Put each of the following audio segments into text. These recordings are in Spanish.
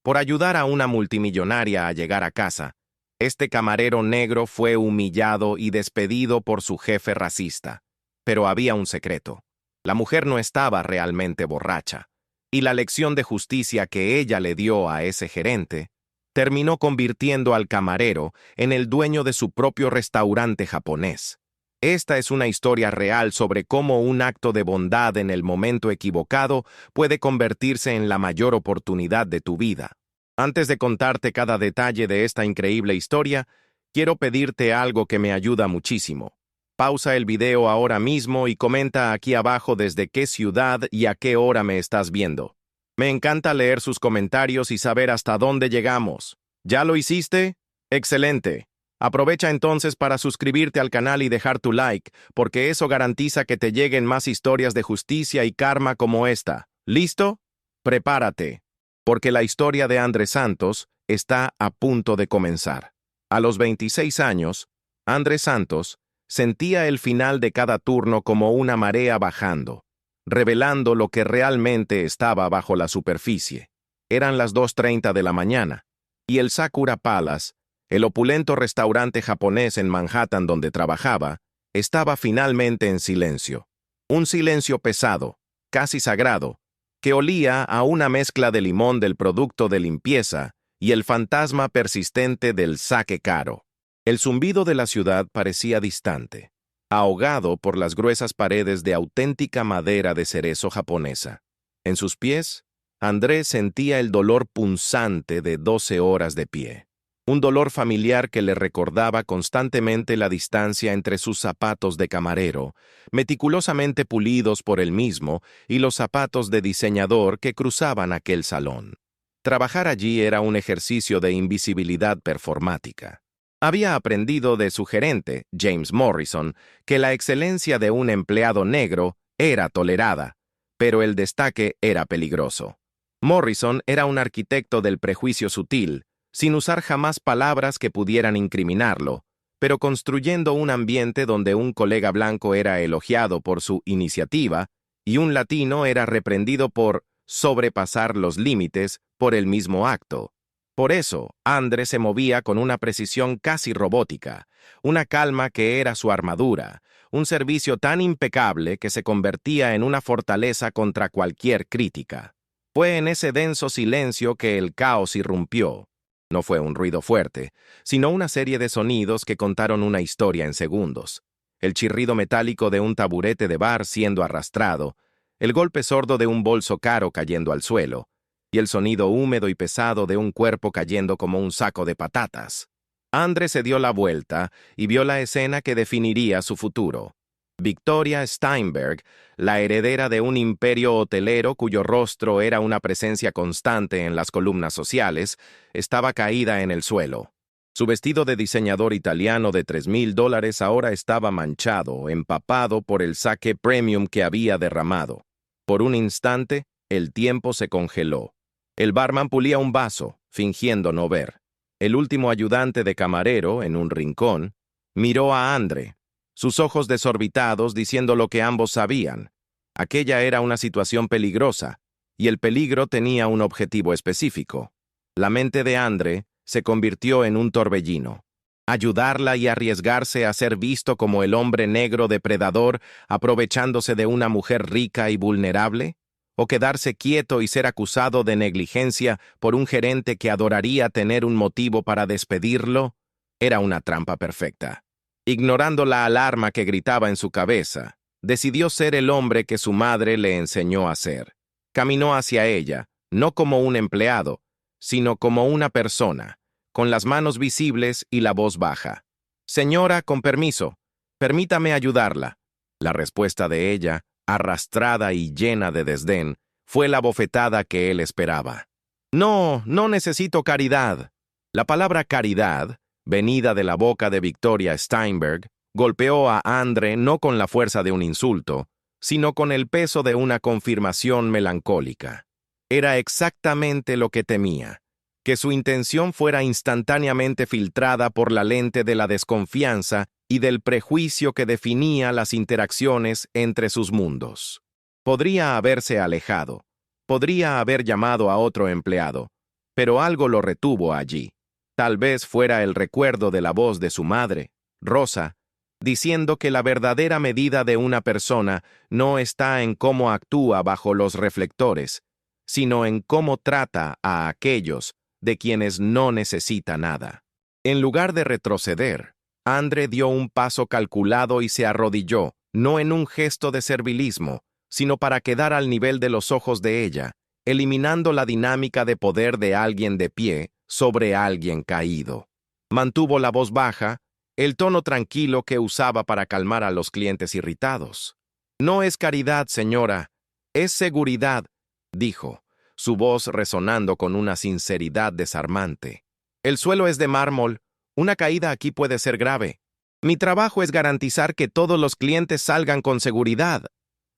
Por ayudar a una multimillonaria a llegar a casa, este camarero negro fue humillado y despedido por su jefe racista. Pero había un secreto. La mujer no estaba realmente borracha, y la lección de justicia que ella le dio a ese gerente terminó convirtiendo al camarero en el dueño de su propio restaurante japonés. Esta es una historia real sobre cómo un acto de bondad en el momento equivocado puede convertirse en la mayor oportunidad de tu vida. Antes de contarte cada detalle de esta increíble historia, quiero pedirte algo que me ayuda muchísimo. Pausa el video ahora mismo y comenta aquí abajo desde qué ciudad y a qué hora me estás viendo. Me encanta leer sus comentarios y saber hasta dónde llegamos. ¿Ya lo hiciste? ¡Excelente! Aprovecha entonces para suscribirte al canal y dejar tu like, porque eso garantiza que te lleguen más historias de justicia y karma como esta. ¿Listo? Prepárate, porque la historia de Andrés Santos está a punto de comenzar. A los 26 años, Andrés Santos sentía el final de cada turno como una marea bajando, revelando lo que realmente estaba bajo la superficie. Eran las 2:30 de la mañana, y el Sakura Palace, el opulento restaurante japonés en Manhattan donde trabajaba, estaba finalmente en silencio. Un silencio pesado, casi sagrado, que olía a una mezcla de limón del producto de limpieza y el fantasma persistente del sake caro. El zumbido de la ciudad parecía distante, ahogado por las gruesas paredes de auténtica madera de cerezo japonesa. En sus pies, Andrés sentía el dolor punzante de 12 horas de pie. Un dolor familiar que le recordaba constantemente la distancia entre sus zapatos de camarero, meticulosamente pulidos por él mismo, y los zapatos de diseñador que cruzaban aquel salón. Trabajar allí era un ejercicio de invisibilidad performática. Había aprendido de su gerente, James Morrison, que la excelencia de un empleado negro era tolerada, pero el destaque era peligroso. Morrison era un arquitecto del prejuicio sutil, sin usar jamás palabras que pudieran incriminarlo, pero construyendo un ambiente donde un colega blanco era elogiado por su iniciativa y un latino era reprendido por sobrepasar los límites por el mismo acto. Por eso, Andrés se movía con una precisión casi robótica, una calma que era su armadura, un servicio tan impecable que se convertía en una fortaleza contra cualquier crítica. Fue en ese denso silencio que el caos irrumpió. No fue un ruido fuerte, sino una serie de sonidos que contaron una historia en segundos. El chirrido metálico de un taburete de bar siendo arrastrado, el golpe sordo de un bolso caro cayendo al suelo, y el sonido húmedo y pesado de un cuerpo cayendo como un saco de patatas. Andrés se dio la vuelta y vio la escena que definiría su futuro. Victoria Steinberg, la heredera de un imperio hotelero cuyo rostro era una presencia constante en las columnas sociales, estaba caída en el suelo. Su vestido de diseñador italiano de $3,000 ahora estaba manchado, empapado por el sake premium que había derramado. Por un instante, el tiempo se congeló. El barman pulía un vaso, fingiendo no ver. El último ayudante de camarero, en un rincón, miró a André, sus ojos desorbitados diciendo lo que ambos sabían. Aquella era una situación peligrosa, y el peligro tenía un objetivo específico. La mente de André se convirtió en un torbellino. Ayudarla y arriesgarse a ser visto como el hombre negro depredador aprovechándose de una mujer rica y vulnerable, o quedarse quieto y ser acusado de negligencia por un gerente que adoraría tener un motivo para despedirlo, era una trampa perfecta. Ignorando la alarma que gritaba en su cabeza, decidió ser el hombre que su madre le enseñó a ser. Caminó hacia ella, no como un empleado, sino como una persona, con las manos visibles y la voz baja. «Señora, con permiso, permítame ayudarla». La respuesta de ella, arrastrada y llena de desdén, fue la bofetada que él esperaba. «No, no necesito caridad». La palabra caridad, venida de la boca de Victoria Steinberg, golpeó a André no con la fuerza de un insulto, sino con el peso de una confirmación melancólica. Era exactamente lo que temía, que su intención fuera instantáneamente filtrada por la lente de la desconfianza y del prejuicio que definía las interacciones entre sus mundos. Podría haberse alejado, podría haber llamado a otro empleado, pero algo lo retuvo allí. Tal vez fuera el recuerdo de la voz de su madre, Rosa, diciendo que la verdadera medida de una persona no está en cómo actúa bajo los reflectores, sino en cómo trata a aquellos de quienes no necesita nada. En lugar de retroceder, Andre dio un paso calculado y se arrodilló, no en un gesto de servilismo, sino para quedar al nivel de los ojos de ella, eliminando la dinámica de poder de alguien de pie sobre alguien caído. Mantuvo la voz baja, el tono tranquilo que usaba para calmar a los clientes irritados. «No es caridad, señora, es seguridad», dijo, su voz resonando con una sinceridad desarmante. «El suelo es de mármol, una caída aquí puede ser grave. Mi trabajo es garantizar que todos los clientes salgan con seguridad».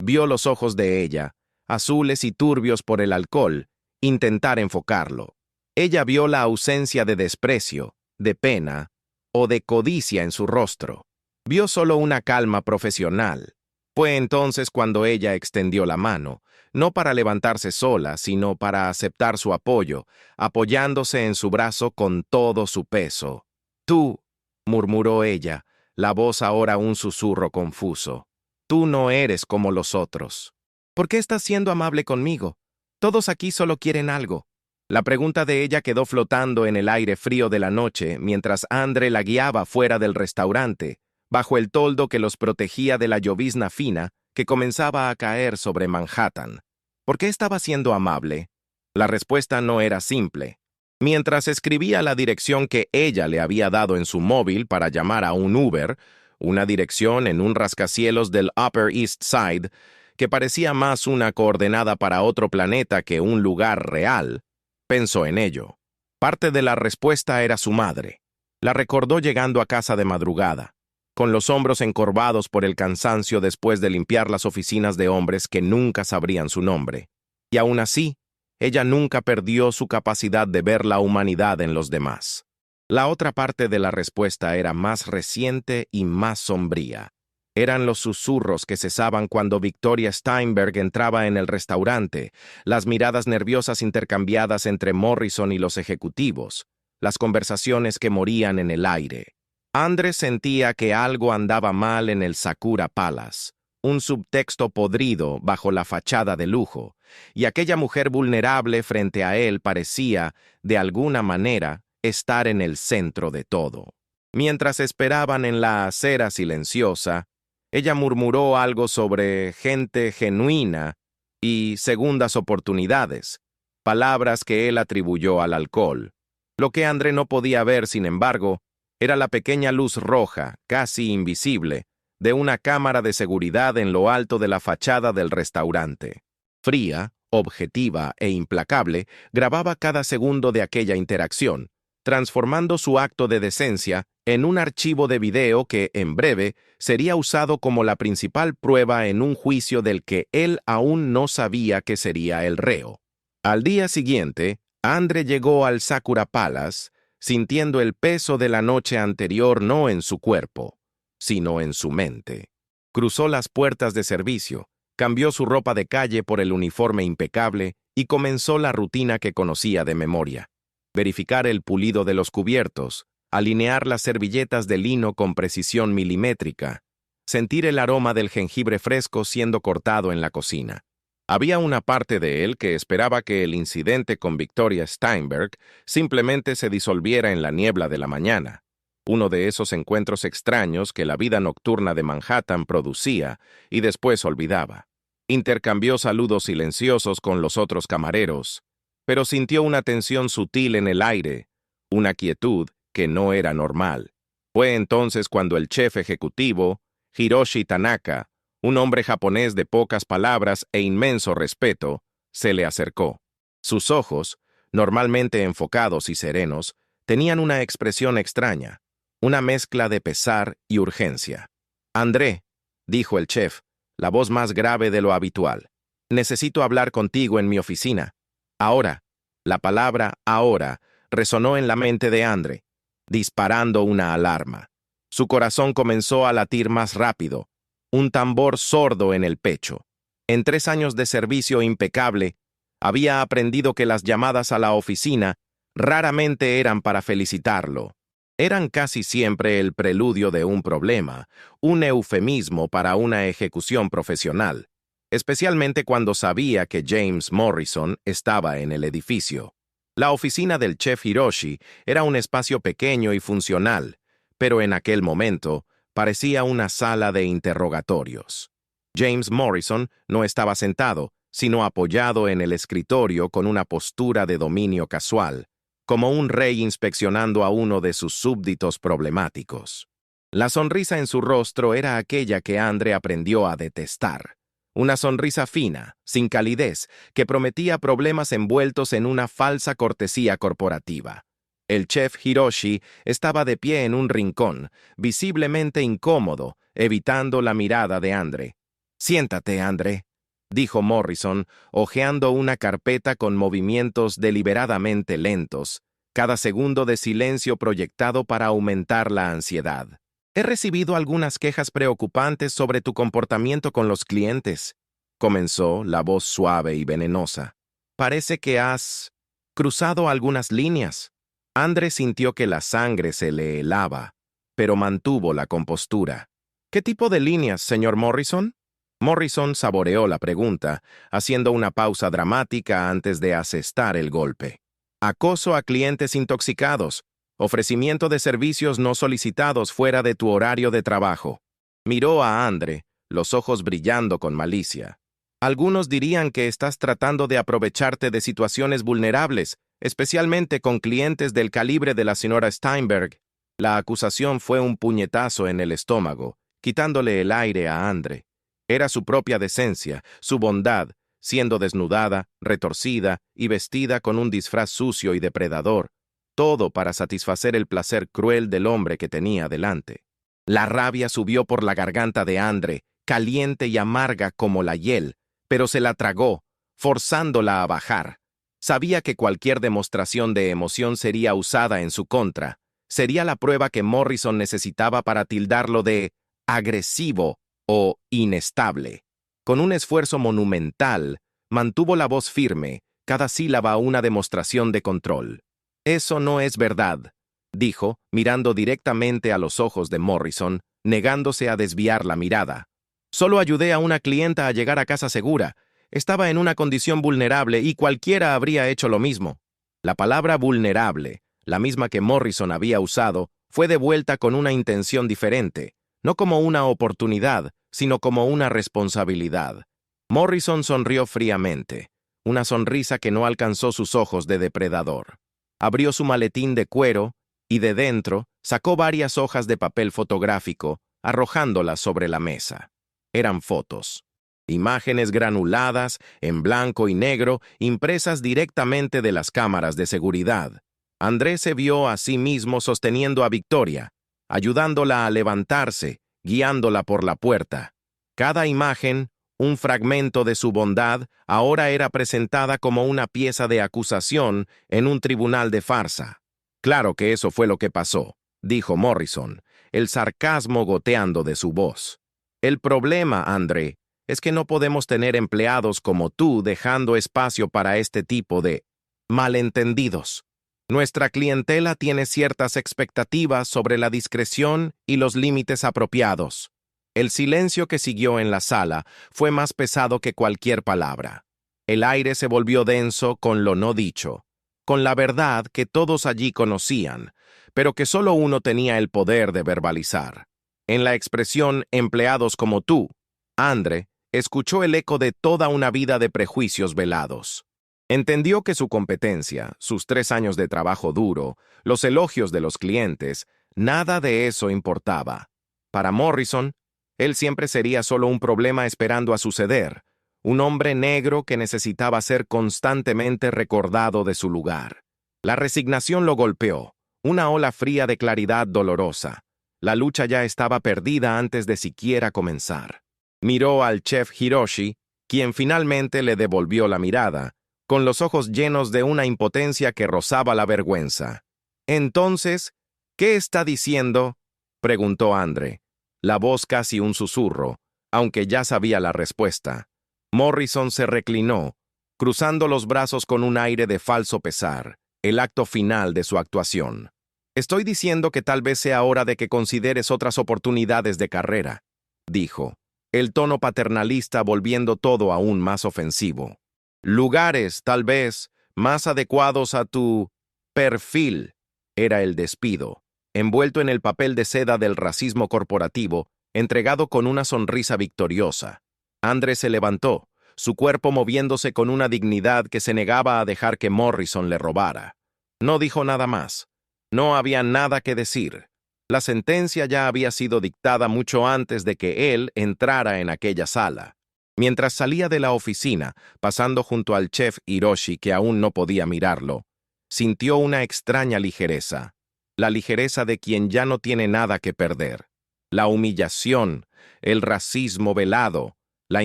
Vio los ojos de ella, azules y turbios por el alcohol, intentar enfocarlo. Ella vio la ausencia de desprecio, de pena o de codicia en su rostro. Vio solo una calma profesional. Fue entonces cuando ella extendió la mano, no para levantarse sola, sino para aceptar su apoyo, apoyándose en su brazo con todo su peso. «Tú», murmuró ella, la voz ahora un susurro confuso. «Tú no eres como los otros. ¿Por qué estás siendo amable conmigo? Todos aquí solo quieren algo». La pregunta de ella quedó flotando en el aire frío de la noche mientras Andre la guiaba fuera del restaurante, bajo el toldo que los protegía de la llovizna fina que comenzaba a caer sobre Manhattan. ¿Por qué estaba siendo amable? La respuesta no era simple. Mientras escribía la dirección que ella le había dado en su móvil para llamar a un Uber, una dirección en un rascacielos del Upper East Side, que parecía más una coordenada para otro planeta que un lugar real, pensó en ello. Parte de la respuesta era su madre. La recordó llegando a casa de madrugada, con los hombros encorvados por el cansancio después de limpiar las oficinas de hombres que nunca sabrían su nombre. Y aún así, ella nunca perdió su capacidad de ver la humanidad en los demás. La otra parte de la respuesta era más reciente y más sombría. Eran los susurros que cesaban cuando Victoria Steinberg entraba en el restaurante, las miradas nerviosas intercambiadas entre Morrison y los ejecutivos, las conversaciones que morían en el aire. Andre sentía que algo andaba mal en el Sakura Palace, un subtexto podrido bajo la fachada de lujo, y aquella mujer vulnerable frente a él parecía, de alguna manera, estar en el centro de todo. Mientras esperaban en la acera silenciosa, ella murmuró algo sobre gente genuina y segundas oportunidades, palabras que él atribuyó al alcohol. Lo que Andre no podía ver, sin embargo, era la pequeña luz roja, casi invisible, de una cámara de seguridad en lo alto de la fachada del restaurante. Fría, objetiva e implacable, grababa cada segundo de aquella interacción, transformando su acto de decencia en un archivo de video que, en breve, sería usado como la principal prueba en un juicio del que él aún no sabía que sería el reo. Al día siguiente, Andre llegó al Sakura Palace, sintiendo el peso de la noche anterior no en su cuerpo, sino en su mente. Cruzó las puertas de servicio, cambió su ropa de calle por el uniforme impecable y comenzó la rutina que conocía de memoria. Verificar el pulido de los cubiertos, alinear las servilletas de lino con precisión milimétrica, sentir el aroma del jengibre fresco siendo cortado en la cocina. Había una parte de él que esperaba que el incidente con Victoria Steinberg simplemente se disolviera en la niebla de la mañana, uno de esos encuentros extraños que la vida nocturna de Manhattan producía y después olvidaba. Intercambió saludos silenciosos con los otros camareros, pero sintió una tensión sutil en el aire, una quietud que no era normal. Fue entonces cuando el chef ejecutivo, Hiroshi Tanaka, un hombre japonés de pocas palabras e inmenso respeto, se le acercó. Sus ojos, normalmente enfocados y serenos, tenían una expresión extraña, una mezcla de pesar y urgencia. «André», dijo el chef, la voz más grave de lo habitual, «necesito hablar contigo en mi oficina». Ahora, la palabra ahora resonó en la mente de Andre, disparando una alarma. Su corazón comenzó a latir más rápido, un tambor sordo en el pecho. En 3 años de servicio impecable, había aprendido que las llamadas a la oficina Raramente eran para felicitarlo. Eran casi siempre el preludio de un problema, un eufemismo para una ejecución profesional, especialmente cuando sabía que James Morrison estaba en el edificio. La oficina del chef Hiroshi era un espacio pequeño y funcional, pero en aquel momento parecía una sala de interrogatorios. James Morrison no estaba sentado, sino apoyado en el escritorio con una postura de dominio casual, como un rey inspeccionando a uno de sus súbditos problemáticos. La sonrisa en su rostro era aquella que Andre aprendió a detestar. Una sonrisa fina, sin calidez, que prometía problemas envueltos en una falsa cortesía corporativa. El chef Hiroshi estaba de pie en un rincón, visiblemente incómodo, evitando la mirada de Andre. «Siéntate, Andre», dijo Morrison, hojeando una carpeta con movimientos deliberadamente lentos, cada segundo de silencio proyectado para aumentar la ansiedad. «He recibido algunas quejas preocupantes sobre tu comportamiento con los clientes», comenzó, la voz suave y venenosa. «Parece que has cruzado algunas líneas». Andre sintió que la sangre se le helaba, pero mantuvo la compostura. «¿Qué tipo de líneas, señor Morrison?» Morrison saboreó la pregunta, haciendo una pausa dramática antes de asestar el golpe. «Acoso a clientes intoxicados, ofrecimiento de servicios no solicitados fuera de tu horario de trabajo». Miró a Andre, los ojos brillando con malicia. «Algunos dirían que estás tratando de aprovecharte de situaciones vulnerables, especialmente con clientes del calibre de la señora Steinberg». La acusación fue un puñetazo en el estómago, quitándole el aire a Andre. Era su propia decencia, su bondad, siendo desnudada, retorcida y vestida con un disfraz sucio y depredador, todo para satisfacer el placer cruel del hombre que tenía delante. La rabia subió por la garganta de Andre, caliente y amarga como la hiel, pero se la tragó, forzándola a bajar. Sabía que cualquier demostración de emoción sería usada en su contra. Sería la prueba que Morrison necesitaba para tildarlo de agresivo o inestable. Con un esfuerzo monumental, mantuvo la voz firme, cada sílaba una demostración de control. «Eso no es verdad», dijo, mirando directamente a los ojos de Morrison, negándose a desviar la mirada. «Solo ayudé a una clienta a llegar a casa segura. Estaba en una condición vulnerable y cualquiera habría hecho lo mismo». La palabra vulnerable, la misma que Morrison había usado, fue devuelta con una intención diferente, no como una oportunidad, sino como una responsabilidad. Morrison sonrió fríamente, una sonrisa que no alcanzó sus ojos de depredador. Abrió su maletín de cuero y de dentro sacó varias hojas de papel fotográfico, arrojándolas sobre la mesa. Eran fotos. Imágenes granuladas, en blanco y negro, impresas directamente de las cámaras de seguridad. Andrés se vio a sí mismo sosteniendo a Victoria, ayudándola a levantarse, guiándola por la puerta. Cada imagen, un fragmento de su bondad, ahora era presentada como una pieza de acusación en un tribunal de farsa. «Claro que eso fue lo que pasó», dijo Morrison, el sarcasmo goteando de su voz. «El problema, André, es que no podemos tener empleados como tú dejando espacio para este tipo de malentendidos. Nuestra clientela tiene ciertas expectativas sobre la discreción y los límites apropiados». El silencio que siguió en la sala fue más pesado que cualquier palabra. El aire se volvió denso con lo no dicho, con la verdad que todos allí conocían, pero que solo uno tenía el poder de verbalizar. En la expresión «empleados como tú», Andre escuchó el eco de toda una vida de prejuicios velados. Entendió que su competencia, sus 3 años de trabajo duro, los elogios de los clientes, nada de eso importaba. Para Morrison, él siempre sería solo un problema esperando a suceder, un hombre negro que necesitaba ser constantemente recordado de su lugar. La resignación lo golpeó, una ola fría de claridad dolorosa. La lucha ya estaba perdida antes de siquiera comenzar. Miró al chef Hiroshi, quien finalmente le devolvió la mirada, con los ojos llenos de una impotencia que rozaba la vergüenza. «Entonces, ¿qué está diciendo?», preguntó Andre, la voz casi un susurro, aunque ya sabía la respuesta. Morrison se reclinó, cruzando los brazos con un aire de falso pesar. el acto final de su actuación. «Estoy diciendo que tal vez sea hora de que consideres otras oportunidades de carrera», dijo, el tono paternalista volviendo todo aún más ofensivo. «Lugares, tal vez, más adecuados a tu perfil», era el despido, envuelto en el papel de seda del racismo corporativo, entregado con una sonrisa victoriosa. André se levantó, su cuerpo moviéndose con una dignidad que se negaba a dejar que Morrison le robara. No dijo nada más. No había nada que decir. La sentencia ya había sido dictada mucho antes de que él entrara en aquella sala. Mientras salía de la oficina, pasando junto al chef Hiroshi, que aún no podía mirarlo, sintió una extraña ligereza. La ligereza de quien ya no tiene nada que perder. La humillación, el racismo velado, la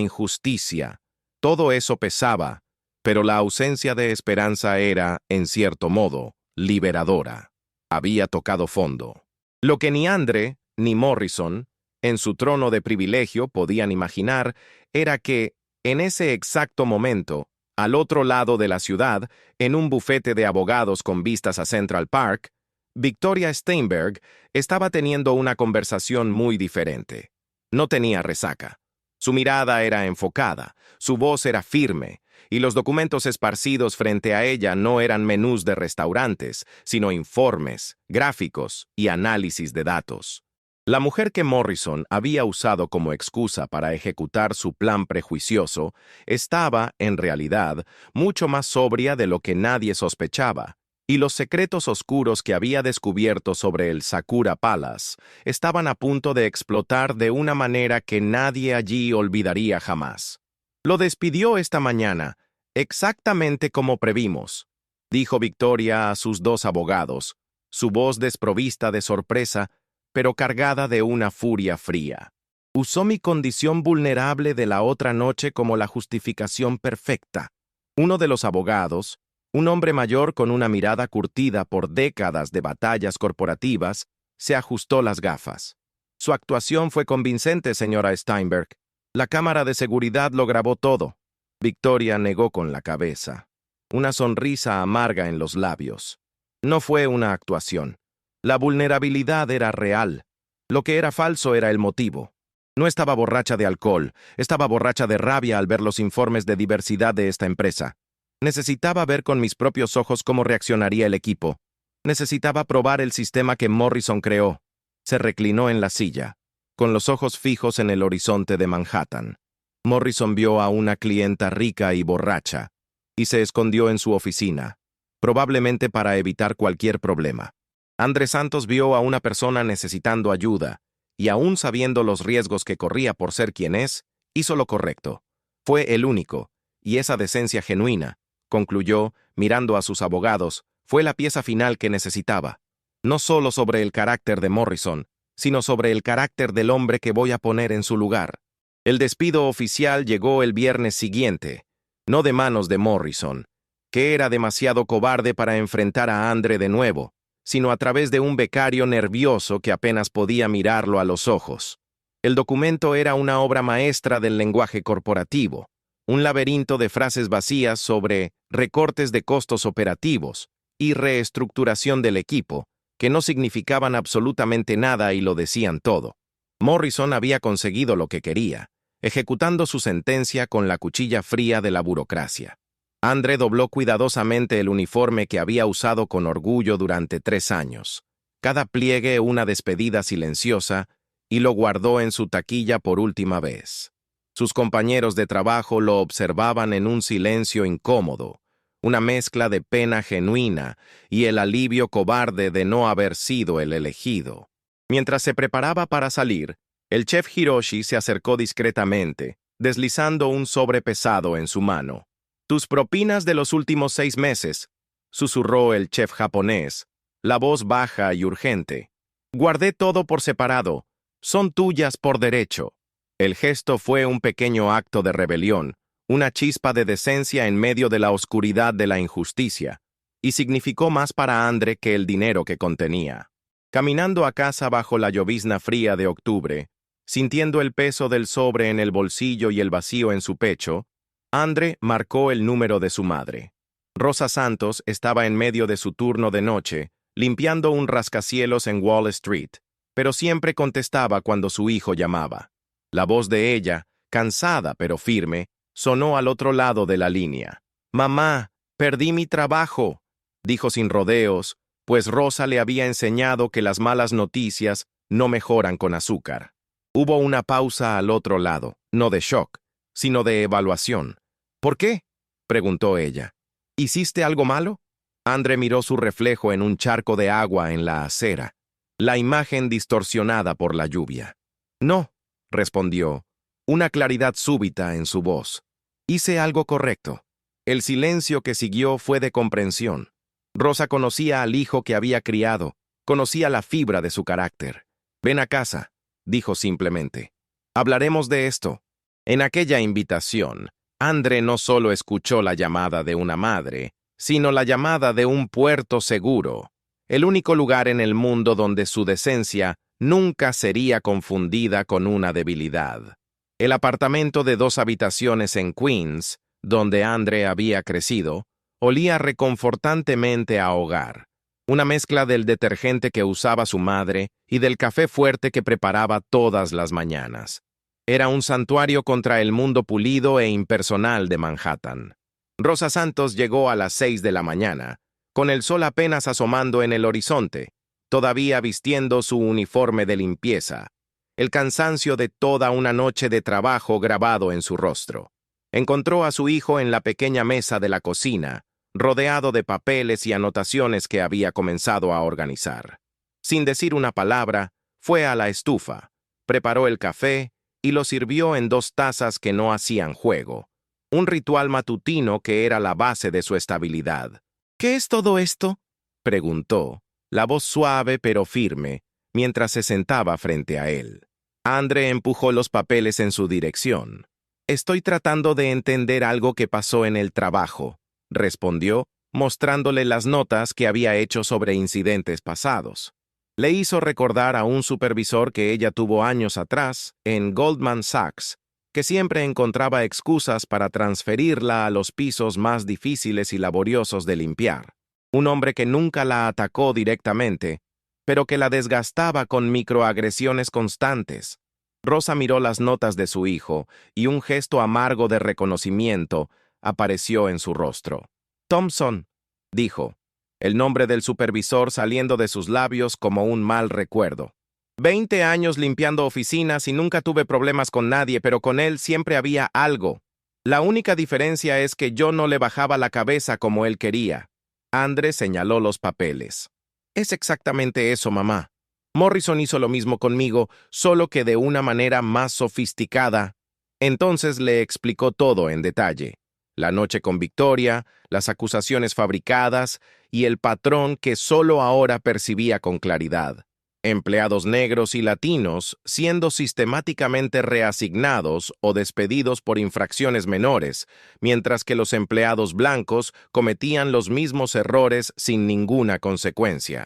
injusticia, todo eso pesaba, pero la ausencia de esperanza era, en cierto modo, liberadora. Había tocado fondo. Lo que ni André ni Morrison, en su trono de privilegio, podían imaginar era que, en ese exacto momento, al otro lado de la ciudad, en un bufete de abogados con vistas a Central Park, Victoria Steinberg estaba teniendo una conversación muy diferente. No tenía resaca. Su mirada era enfocada, su voz era firme, y los documentos esparcidos frente a ella no eran menús de restaurantes, sino informes, gráficos y análisis de datos. La mujer que Morrison había usado como excusa para ejecutar su plan prejuicioso estaba, en realidad, mucho más sobria de lo que nadie sospechaba, y los secretos oscuros que había descubierto sobre el Sakura Palace estaban a punto de explotar de una manera que nadie allí olvidaría jamás. «Lo despidió esta mañana, exactamente como previmos», dijo Victoria a sus dos abogados, su voz desprovista de sorpresa, pero cargada de una furia fría. «Usó mi condición vulnerable de la otra noche como la justificación perfecta». Uno de los abogados, un hombre mayor con una mirada curtida por décadas de batallas corporativas, se ajustó las gafas. «Su actuación fue convincente, señora Steinberg. La cámara de seguridad lo grabó todo». Victoria negó con la cabeza, una sonrisa amarga en los labios. No fue una actuación. La vulnerabilidad era real. Lo que era falso era el motivo. No estaba borracha de alcohol, estaba borracha de rabia al ver los informes de diversidad de esta empresa. Necesitaba ver con mis propios ojos cómo reaccionaría el equipo. Necesitaba probar el sistema que Morrison creó. Se reclinó en la silla, con los ojos fijos en el horizonte de Manhattan. Morrison vio a una clienta rica y borracha, y se escondió en su oficina, probablemente para evitar cualquier problema. André Santos vio a una persona necesitando ayuda, y aún sabiendo los riesgos que corría por ser quien es, hizo lo correcto. Fue el único, y esa decencia genuina, concluyó, mirando a sus abogados, fue la pieza final que necesitaba. No solo sobre el carácter de Morrison, sino sobre el carácter del hombre que voy a poner en su lugar. El despido oficial llegó el viernes siguiente, no de manos de Morrison, que era demasiado cobarde para enfrentar a André de nuevo, sino a través de un becario nervioso que apenas podía mirarlo a los ojos. El documento era una obra maestra del lenguaje corporativo, un laberinto de frases vacías sobre recortes de costos operativos y reestructuración del equipo, que no significaban absolutamente nada y lo decían todo. Morrison había conseguido lo que quería, ejecutando su sentencia con la cuchilla fría de la burocracia. André dobló cuidadosamente el uniforme que había usado con orgullo durante 3 años, cada pliegue una despedida silenciosa, y lo guardó en su taquilla por última vez. Sus compañeros de trabajo lo observaban en un silencio incómodo, una mezcla de pena genuina y el alivio cobarde de no haber sido el elegido. Mientras se preparaba para salir, el chef Hiroshi se acercó discretamente, deslizando un sobre pesado en su mano. «Tus propinas de los últimos 6 meses», susurró el chef japonés, la voz baja y urgente. «Guardé todo por separado. Son tuyas por derecho». El gesto fue un pequeño acto de rebelión, una chispa de decencia en medio de la oscuridad de la injusticia, y significó más para André que el dinero que contenía. Caminando a casa bajo la llovizna fría de octubre, sintiendo el peso del sobre en el bolsillo y el vacío en su pecho, André marcó el número de su madre. Rosa Santos estaba en medio de su turno de noche, limpiando un rascacielos en Wall Street, pero siempre contestaba cuando su hijo llamaba. La voz de ella, cansada pero firme, sonó al otro lado de la línea. «Mamá, perdí mi trabajo», dijo sin rodeos, pues Rosa le había enseñado que las malas noticias no mejoran con azúcar. Hubo una pausa al otro lado, no de shock, sino de evaluación. «¿Por qué?», preguntó ella. «¿Hiciste algo malo?». Andre miró su reflejo en un charco de agua en la acera, la imagen distorsionada por la lluvia. «No», respondió, una claridad súbita en su voz. «Hice algo correcto». El silencio que siguió fue de comprensión. Rosa conocía al hijo que había criado, conocía la fibra de su carácter. «Ven a casa», dijo simplemente. «Hablaremos de esto». En aquella invitación, Andre no solo escuchó la llamada de una madre, sino la llamada de un puerto seguro, el único lugar en el mundo donde su decencia nunca sería confundida con una debilidad. El apartamento de 2 habitaciones en Queens, donde Andre había crecido, olía reconfortantemente a hogar, una mezcla del detergente que usaba su madre y del café fuerte que preparaba todas las mañanas. Era un santuario contra el mundo pulido e impersonal de Manhattan. Rosa Santos llegó a las 6 de la mañana, con el sol apenas asomando en el horizonte, todavía vistiendo su uniforme de limpieza, el cansancio de toda una noche de trabajo grabado en su rostro. Encontró a su hijo en la pequeña mesa de la cocina, rodeado de papeles y anotaciones que había comenzado a organizar. Sin decir una palabra, fue a la estufa, preparó el café y lo sirvió en 2 tazas que no hacían juego, un ritual matutino que era la base de su estabilidad. «¿Qué es todo esto?», preguntó, la voz suave pero firme, mientras se sentaba frente a él. Andre empujó los papeles en su dirección. «Estoy tratando de entender algo que pasó en el trabajo», respondió, mostrándole las notas que había hecho sobre incidentes pasados. Le hizo recordar a un supervisor que ella tuvo años atrás, en Goldman Sachs, que siempre encontraba excusas para transferirla a los pisos más difíciles y laboriosos de limpiar. Un hombre que nunca la atacó directamente, pero que la desgastaba con microagresiones constantes. Rosa miró las notas de su hijo y un gesto amargo de reconocimiento apareció en su rostro. «Thompson», dijo, el nombre del supervisor saliendo de sus labios como un mal recuerdo. 20 años limpiando oficinas y nunca tuve problemas con nadie, pero con él siempre había algo. La única diferencia es que yo no le bajaba la cabeza como él quería. Andre señaló los papeles. «Es exactamente eso, mamá. Morrison hizo lo mismo conmigo, solo que de una manera más sofisticada». Entonces le explicó todo en detalle. La noche con Victoria, las acusaciones fabricadas y el patrón que solo ahora percibía con claridad. Empleados negros y latinos siendo sistemáticamente reasignados o despedidos por infracciones menores, mientras que los empleados blancos cometían los mismos errores sin ninguna consecuencia.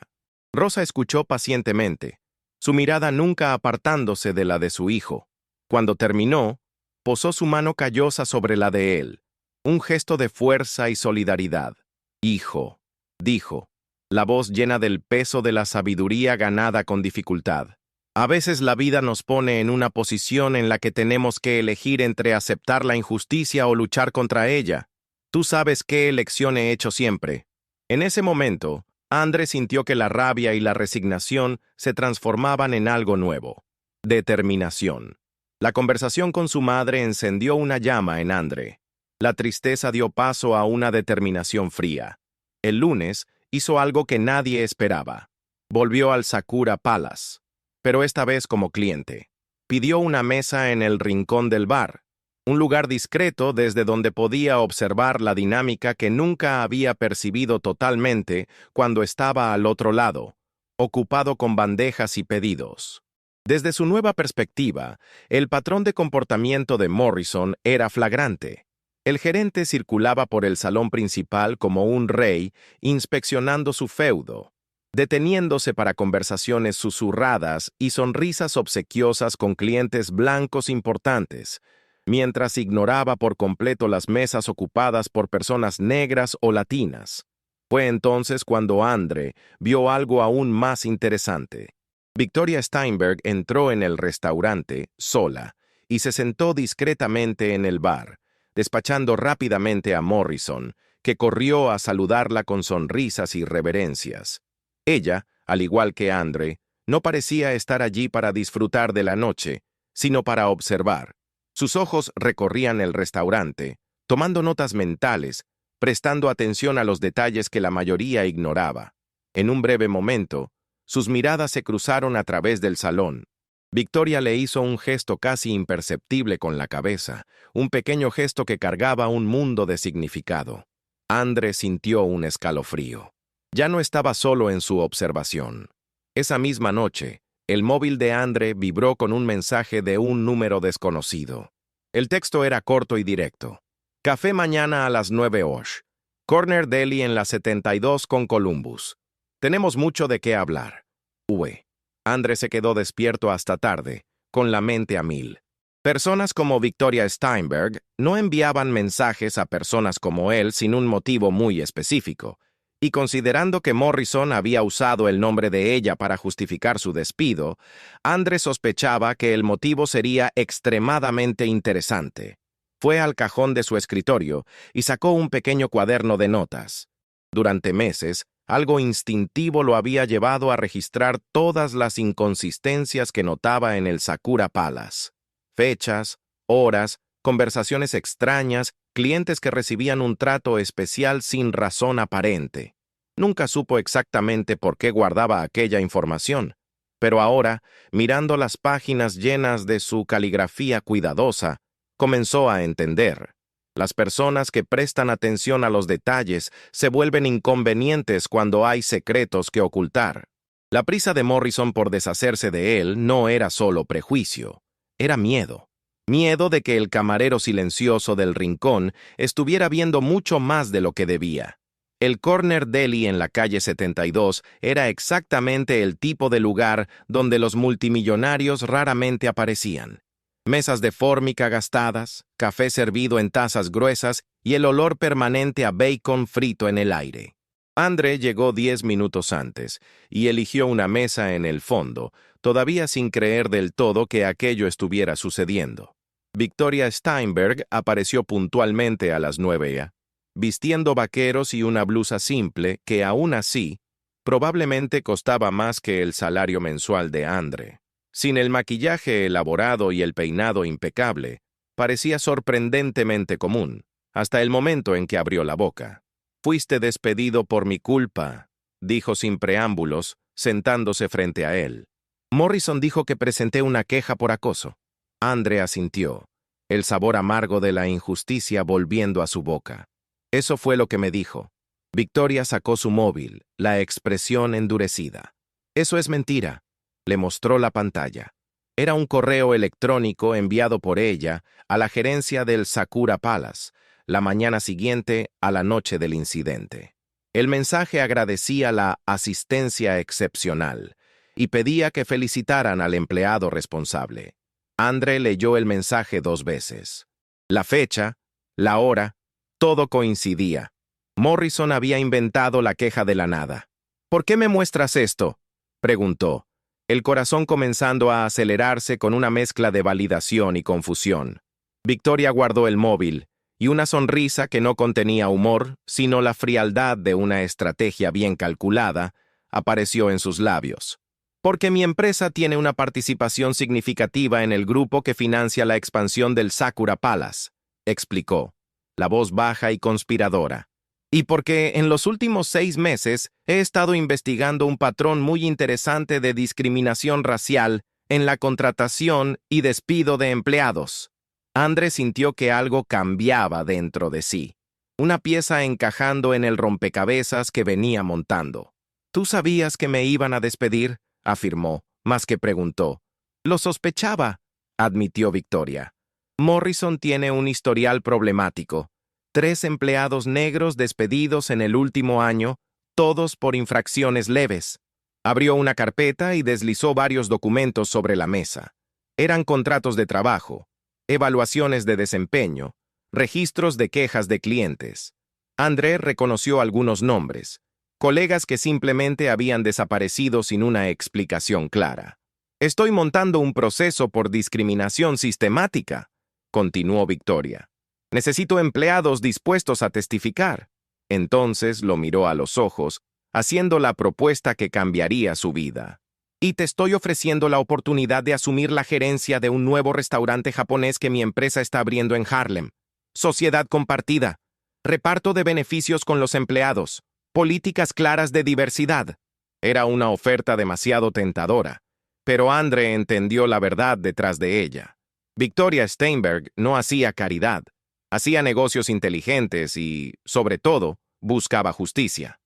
Rosa escuchó pacientemente, su mirada nunca apartándose de la de su hijo. Cuando terminó, posó su mano callosa sobre la de él, un gesto de fuerza y solidaridad. «Hijo», dijo, la voz llena del peso de la sabiduría ganada con dificultad. «A veces la vida nos pone en una posición en la que tenemos que elegir entre aceptar la injusticia o luchar contra ella. Tú sabes qué elección he hecho siempre». En ese momento, Andre sintió que la rabia y la resignación se transformaban en algo nuevo. Determinación. La conversación con su madre encendió una llama en Andre. La tristeza dio paso a una determinación fría. El lunes, hizo algo que nadie esperaba. Volvió al Sakura Palace, pero esta vez como cliente. Pidió una mesa en el rincón del bar, un lugar discreto desde donde podía observar la dinámica que nunca había percibido totalmente cuando estaba al otro lado, ocupado con bandejas y pedidos. Desde su nueva perspectiva, el patrón de comportamiento de Morrison era flagrante. El gerente circulaba por el salón principal como un rey, inspeccionando su feudo, deteniéndose para conversaciones susurradas y sonrisas obsequiosas con clientes blancos importantes, mientras ignoraba por completo las mesas ocupadas por personas negras o latinas. Fue entonces cuando Andre vio algo aún más interesante. Victoria Steinberg entró en el restaurante, sola, y se sentó discretamente en el bar, despachando rápidamente a Morrison, que corrió a saludarla con sonrisas y reverencias. Ella, al igual que Andre, no parecía estar allí para disfrutar de la noche, sino para observar. Sus ojos recorrían el restaurante, tomando notas mentales, prestando atención a los detalles que la mayoría ignoraba. En un breve momento, sus miradas se cruzaron a través del salón. Victoria le hizo un gesto casi imperceptible con la cabeza, un pequeño gesto que cargaba un mundo de significado. Andre sintió un escalofrío. Ya no estaba solo en su observación. Esa misma noche, el móvil de Andre vibró con un mensaje de un número desconocido. El texto era corto y directo. Café mañana a las 9 horas. Corner Deli en la 72 con Columbus. Tenemos mucho de qué hablar. Ue. Andre se quedó despierto hasta tarde, con la mente a mil. Personas como Victoria Steinberg no enviaban mensajes a personas como él sin un motivo muy específico, y considerando que Morrison había usado el nombre de ella para justificar su despido, Andre sospechaba que el motivo sería extremadamente interesante. Fue al cajón de su escritorio y sacó un pequeño cuaderno de notas. Durante meses, algo instintivo lo había llevado a registrar todas las inconsistencias que notaba en el Sakura Palace. Fechas, horas, conversaciones extrañas, clientes que recibían un trato especial sin razón aparente. Nunca supo exactamente por qué guardaba aquella información, pero ahora, mirando las páginas llenas de su caligrafía cuidadosa, comenzó a entender. Las personas que prestan atención a los detalles se vuelven inconvenientes cuando hay secretos que ocultar. La prisa de Morrison por deshacerse de él no era solo prejuicio, era miedo. Miedo de que el camarero silencioso del rincón estuviera viendo mucho más de lo que debía. El Corner Deli en la calle 72 era exactamente el tipo de lugar donde los multimillonarios raramente aparecían. Mesas de fórmica gastadas, café servido en tazas gruesas y el olor permanente a bacon frito en el aire. Andre llegó 10 minutos antes y eligió una mesa en el fondo, todavía sin creer del todo que aquello estuviera sucediendo. Victoria Steinberg apareció puntualmente a las 9 vistiendo vaqueros y una blusa simple que, aún así, probablemente costaba más que el salario mensual de Andre. Sin el maquillaje elaborado y el peinado impecable, parecía sorprendentemente común, hasta el momento en que abrió la boca. «Fuiste despedido por mi culpa», dijo sin preámbulos, sentándose frente a él. Morrison dijo que presenté una queja por acoso. Andre asintió, el sabor amargo de la injusticia volviendo a su boca. Eso fue lo que me dijo. Victoria sacó su móvil, la expresión endurecida. Eso es mentira. Le mostró la pantalla. Era un correo electrónico enviado por ella a la gerencia del Sakura Palace, la mañana siguiente a la noche del incidente. El mensaje agradecía la asistencia excepcional y pedía que felicitaran al empleado responsable. Andre leyó el mensaje 2 veces. La fecha, la hora, todo coincidía. Morrison había inventado la queja de la nada. «¿Por qué me muestras esto?», preguntó, el corazón comenzando a acelerarse con una mezcla de validación y confusión. Victoria guardó el móvil, y una sonrisa que no contenía humor, sino la frialdad de una estrategia bien calculada, apareció en sus labios. «Porque mi empresa tiene una participación significativa en el grupo que financia la expansión del Sakura Palace», explicó, la voz baja y conspiradora. «Y porque en los últimos 6 meses he estado investigando un patrón muy interesante de discriminación racial en la contratación y despido de empleados». Andre sintió que algo cambiaba dentro de sí, una pieza encajando en el rompecabezas que venía montando. «¿Tú sabías que me iban a despedir?», afirmó, más que preguntó. «Lo sospechaba», admitió Victoria. «Morrison tiene un historial problemático. 3 empleados negros despedidos en el último año, todos por infracciones leves». Abrió una carpeta y deslizó varios documentos sobre la mesa. Eran contratos de trabajo, evaluaciones de desempeño, registros de quejas de clientes. André reconoció algunos nombres, colegas que simplemente habían desaparecido sin una explicación clara. Estoy montando un proceso por discriminación sistemática, continuó Victoria. Necesito empleados dispuestos a testificar. Entonces lo miró a los ojos, haciendo la propuesta que cambiaría su vida. Y te estoy ofreciendo la oportunidad de asumir la gerencia de un nuevo restaurante japonés que mi empresa está abriendo en Harlem. Sociedad compartida, reparto de beneficios con los empleados, políticas claras de diversidad. Era una oferta demasiado tentadora, pero André entendió la verdad detrás de ella. Victoria Steinberg no hacía caridad, hacía negocios inteligentes y, sobre todo, buscaba justicia.